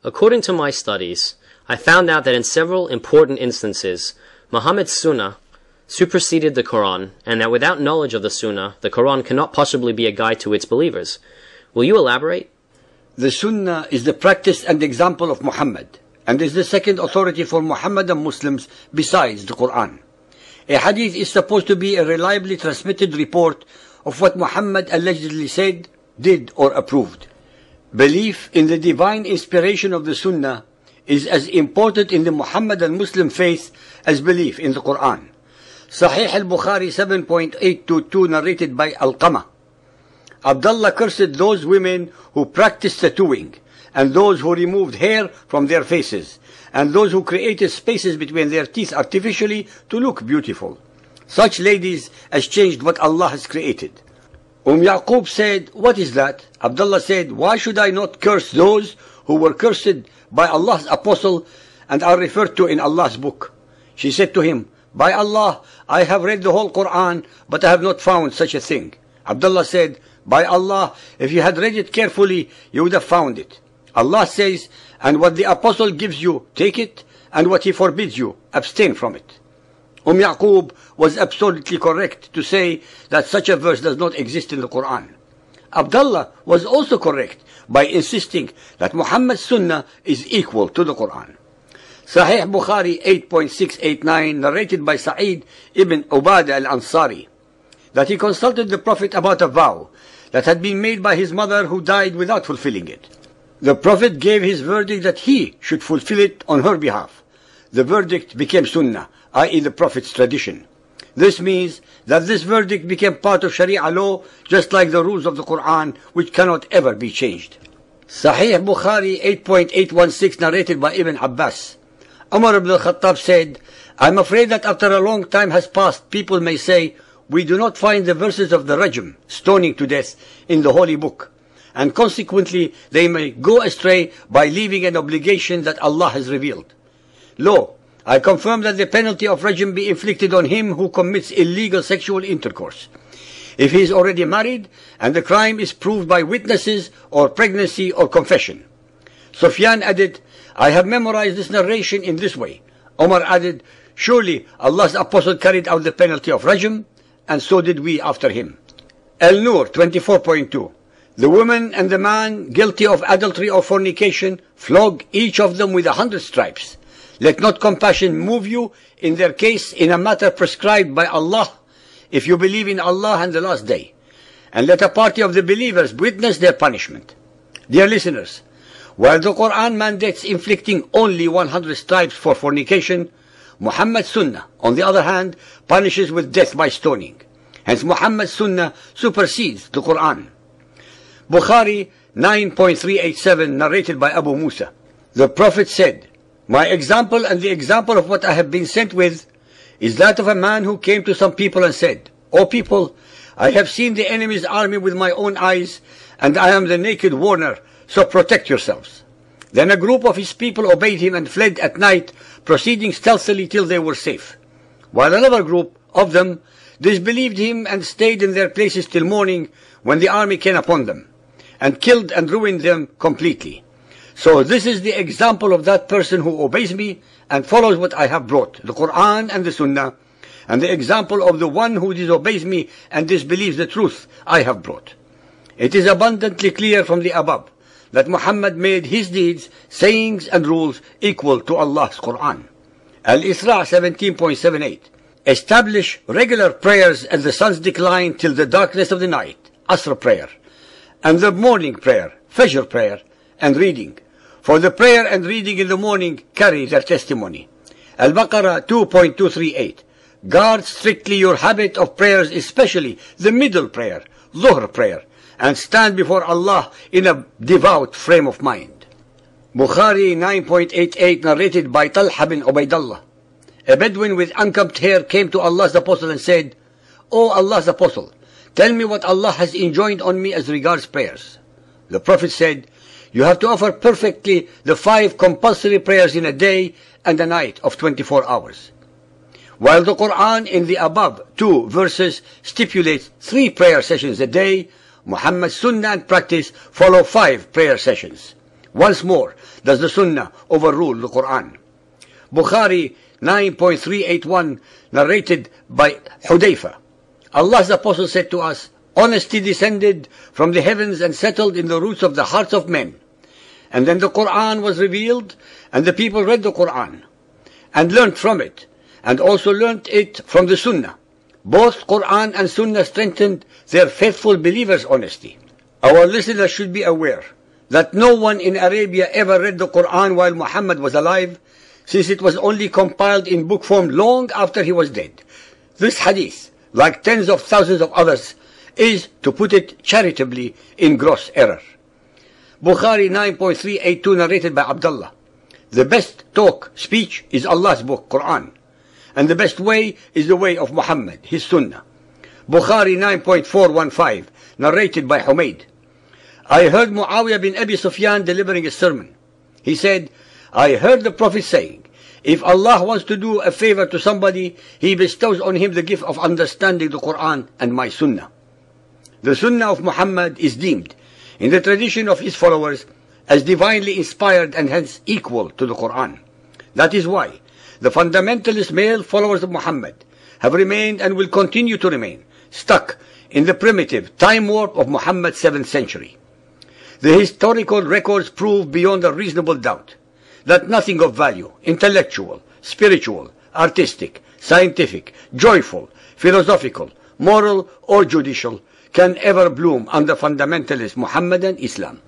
According to my studies, I found out that in several important instances, Muhammad's Sunnah superseded the Quran, and that without knowledge of the Sunnah, the Quran cannot possibly be a guide to its believers. Will you elaborate? The Sunnah is the practice and example of Muhammad, and is the second authority for Muhammadan Muslims besides the Quran. A hadith is supposed to be a reliably transmitted report of what Muhammad allegedly said, did, or approved. Belief in the divine inspiration of the Sunnah is as important in the Muhammadan Muslim faith as belief in the Quran. Sahih al-Bukhari 7.822 narrated by Al-Qama. Abdullah cursed those women who practiced tattooing, and those who removed hair from their faces, and those who created spaces between their teeth artificially to look beautiful. Such ladies as changed what Allah has created. Yaqub said, "What is that?" Abdullah said, "Why should I not curse those who were cursed by Allah's apostle and are referred to in Allah's book?" She said to him, "By Allah, I have read the whole Quran, but I have not found such a thing." Abdullah said, "By Allah, if you had read it carefully, you would have found it. Allah says, and what the apostle gives you, take it, and what he forbids you, abstain from it." Yaqub was absolutely correct to say that such a verse does not exist in the Quran. Abdullah was also correct by insisting that Muhammad's Sunnah is equal to the Quran. Sahih Bukhari 8.689 narrated by Sa'id ibn Ubadah al-Ansari that he consulted the Prophet about a vow that had been made by his mother who died without fulfilling it. The Prophet gave his verdict that he should fulfill it on her behalf. The verdict became Sunnah, i.e. the Prophet's tradition. This means that this verdict became part of Sharia law, just like the rules of the Quran, which cannot ever be changed. Sahih Bukhari 8.816 narrated by Ibn Abbas. Umar ibn al-Khattab said, "I'm afraid that after a long time has passed, people may say, we do not find the verses of the rajm, stoning to death, in the Holy Book, and consequently they may go astray by leaving an obligation that Allah has revealed. Lo, I confirm that the penalty of rajm be inflicted on him who commits illegal sexual intercourse, if he is already married and the crime is proved by witnesses or pregnancy or confession." Sufyan added, "I have memorized this narration in this way." Omar added, "Surely Allah's apostle carried out the penalty of rajm, and so did we after him." Al-Nur 24.2. The woman and the man guilty of adultery or fornication, flog each of them with 100 stripes. Let not compassion move you in their case in a matter prescribed by Allah, if you believe in Allah and the last day. And let a party of the believers witness their punishment. Dear listeners, while the Quran mandates inflicting only 100 stripes for fornication, Muhammad's Sunnah, on the other hand, punishes with death by stoning. Hence Muhammad's Sunnah supersedes the Quran. Bukhari 9.387 narrated by Abu Musa. The Prophet said, "My example and the example of what I have been sent with is that of a man who came to some people and said, 'O people, I have seen the enemy's army with my own eyes, and I am the naked warner, so protect yourselves.' Then a group of his people obeyed him and fled at night, proceeding stealthily till they were safe. While another group of them disbelieved him and stayed in their places till morning, when the army came upon them, and killed and ruined them completely. So this is the example of that person who obeys me and follows what I have brought, the Quran and the Sunnah, and the example of the one who disobeys me and disbelieves the truth I have brought. It is abundantly clear from the above that Muhammad made his deeds, sayings and rules equal to Allah's Quran." Al-Isra 17.78. Establish regular prayers at the sun's decline till the darkness of the night, Asr prayer, and the morning prayer, Fajr prayer, and reading. For the prayer and reading in the morning carry their testimony. Al-Baqarah 2.238. Guard strictly your habit of prayers, especially the middle prayer, Dhuhr prayer, and stand before Allah in a devout frame of mind. Bukhari 9.88 narrated by Talha bin Ubaidullah. A Bedouin with unkempt hair came to Allah's Apostle and said, "O Allah's Apostle, tell me what Allah has enjoined on me as regards prayers." The Prophet said, "You have to offer perfectly the 5 compulsory prayers in a day and a night of 24 hours. While the Quran in the above 2 verses stipulates 3 prayer sessions a day, Muhammad's Sunnah and practice follow 5 prayer sessions. Once more does the Sunnah overrule the Quran. Bukhari 9.381 narrated by Hudayfa. Allah's Apostle said to us, "Honesty descended from the heavens and settled in the roots of the hearts of men. And then the Quran was revealed, and the people read the Quran and learnt from it, and also learnt it from the Sunnah. Both Quran and Sunnah strengthened their faithful believers' honesty." Our listeners should be aware that no one in Arabia ever read the Quran while Muhammad was alive, since it was only compiled in book form long after he was dead. This hadith, like tens of thousands of others, is, to put it charitably, in gross error. Bukhari 9.382 narrated by Abdullah. The best speech is Allah's book, Quran. And the best way is the way of Muhammad, his Sunnah. Bukhari 9.415 narrated by Humayd. I heard Muawiyah bin Abi Sufyan delivering a sermon. He said, I heard the Prophet saying, if Allah wants to do a favor to somebody, He bestows on him the gift of understanding the Quran and my Sunnah. The Sunnah of Muhammad is deemed, in the tradition of his followers, as divinely inspired and hence equal to the Quran. That is why the fundamentalist male followers of Muhammad have remained and will continue to remain stuck in the primitive time warp of Muhammad's 7th century. The historical records prove beyond a reasonable doubt that nothing of value, intellectual, spiritual, artistic, scientific, joyful, philosophical, moral or judicial can ever bloom under fundamentalist Muhammadan Islam.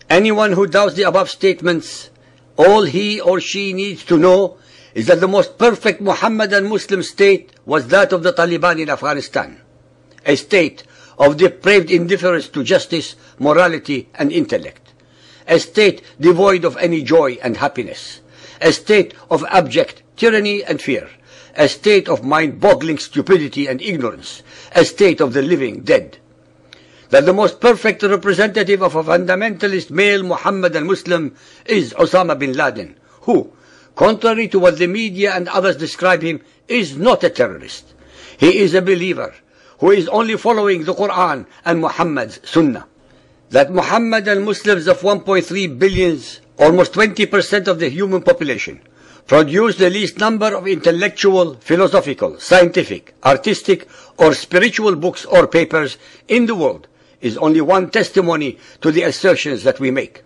Anyone who doubts the above statements, all he or she needs to know is that the most perfect Muhammadan Muslim state was that of the Taliban in Afghanistan, a state of depraved indifference to justice, morality and intellect, a state devoid of any joy and happiness, a state of abject tyranny and fear, a state of mind-boggling stupidity and ignorance, a state of the living dead. That the most perfect representative of a fundamentalist male Muhammadan Muslim is Osama bin Laden, who, contrary to what the media and others describe him, is not a terrorist. He is a believer who is only following the Quran and Muhammad's Sunnah. That Muhammadan Muslims of 1.3 billion, almost 20% of the human population, produce the least number of intellectual, philosophical, scientific, artistic or spiritual books or papers in the world is only one testimony to the assertions that we make.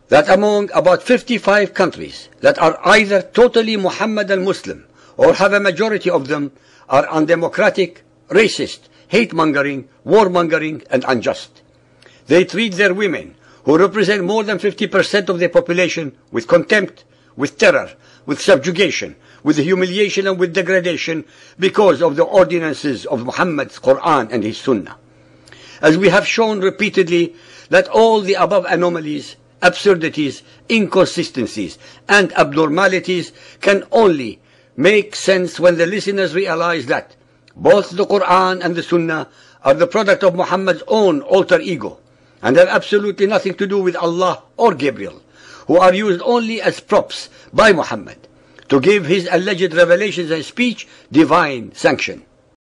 That among about 55 countries that are either totally Muhammadan Muslim or have a majority of them are undemocratic, racist, hate-mongering, warmongering and unjust. They treat their women, who represent more than 50% of their population, with contempt, with terror, with subjugation, with humiliation and with degradation because of the ordinances of Muhammad's Quran and his Sunnah. As we have shown repeatedly that all the above anomalies, absurdities, inconsistencies and abnormalities can only make sense when the listeners realize that both the Quran and the Sunnah are the product of Muhammad's own alter ego and have absolutely nothing to do with Allah or Gabriel, who are used only as props by Muhammad to give his alleged revelations and speech divine sanction.